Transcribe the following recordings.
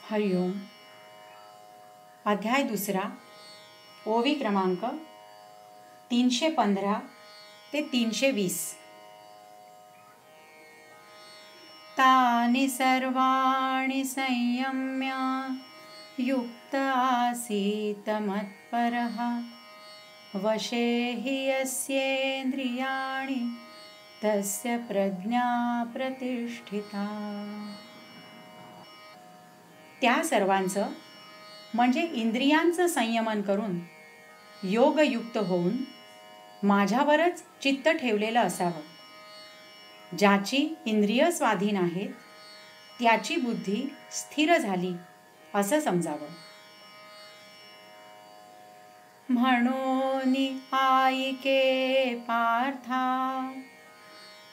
हरिओम. अध्याय दुसरा, ओवी क्रमांक 315 ते 320. तानि सर्वाणि संयम्य युक्त आसीत मत्परः वशे हि यस्येन्द्रियाणि तस्य प्रज्ञा प्रतिष्ठिता. त्या सर्वांचं म्हणजे इंद्रियांचं संयमन करून योगयुक्त होऊन माझ्यावरच चित्त ठेवलेलं असावं. ज्याची इंद्रिय स्वाधीन आहेत त्याची बुद्धी स्थिर झाली असं समजावं. म्हणून आईके पार्था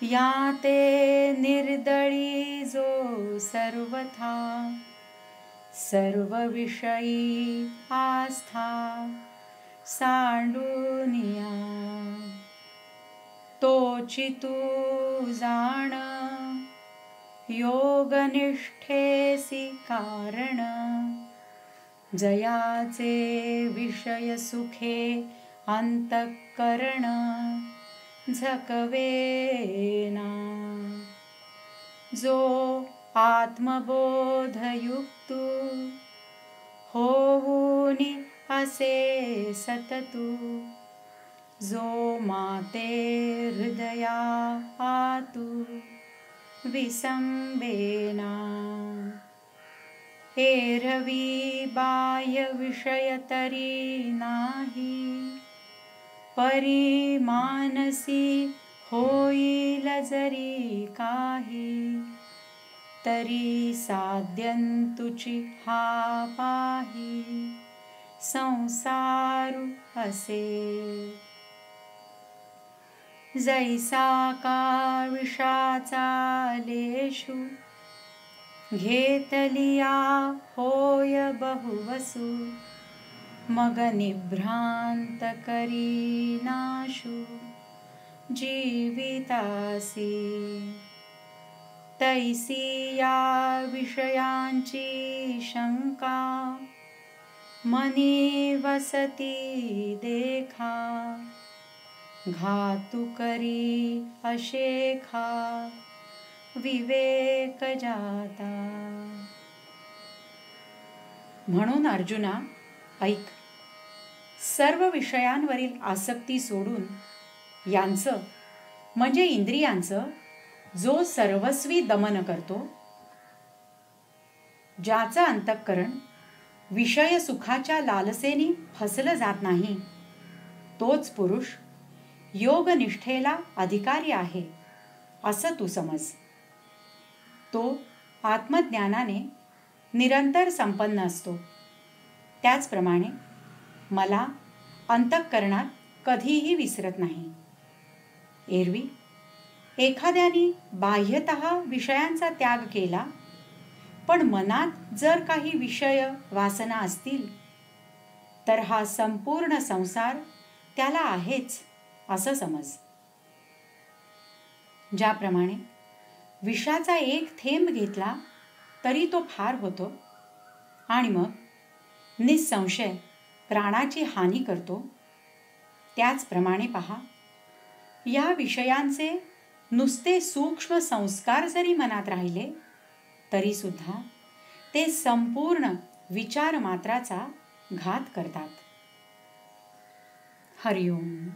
या ते निर्दळी जो सर्वथा सर्व विषयी आस्था सांडूनिया. तोची तू जाण योगनिष्ठेसी कारण जयाचे विषय सुखे अंतःकरण झकवेना. जो आत्मबोधयुक्तू होऊनी असे सततू जो माते हृदया आतू विसंबेना. एरवी बाह्य विषय तरी नाही परी मानसी होईल जरी काही तरी साध्यंतुची हा पाही संसारू असे. जैसा का विषाचा लेशू घेतलिया होय बहुवसू मग निभ्रांत करी नाशू जीवितासी. तैसी या विषयांची शंका मनी वसती देखा घातू करी अशेखा विवेक जाता. म्हणून अर्जुना ऐक, सर्व विषयांवरील आसक्ती सोडून यांचं म्हणजे इंद्रियांचं जो सर्वस्वी दमन करतो, ज्याचं अंतःकरण विषय सुखाच्या लालसेने फसलं जात नाही, तोच पुरुष योगनिष्ठेला अधिकारी आहे असं तू समज. तो आत्मज्ञानाने निरंतर संपन्न असतो. त्याचप्रमाणे मला अंतःकरणात कधीही विसरत नाही. एरवी एखाद्याने बाह्यतः विषयांचा त्याग केला पण मनात जर काही विषय वासना असतील तर हा संपूर्ण संसार त्याला आहेच असं समज. ज्याप्रमाणे विषाचा एक थेंब घेतला तरी तो फार होतो आणि मग निसंशय प्राणाची हानी करतो, त्याचप्रमाणे पहा, या विषयांचे नुसते सूक्ष्म संस्कार जरी मनात राहिले तरी सुद्धा ते संपूर्ण विचार मात्राचा घात करतात. हरिओम.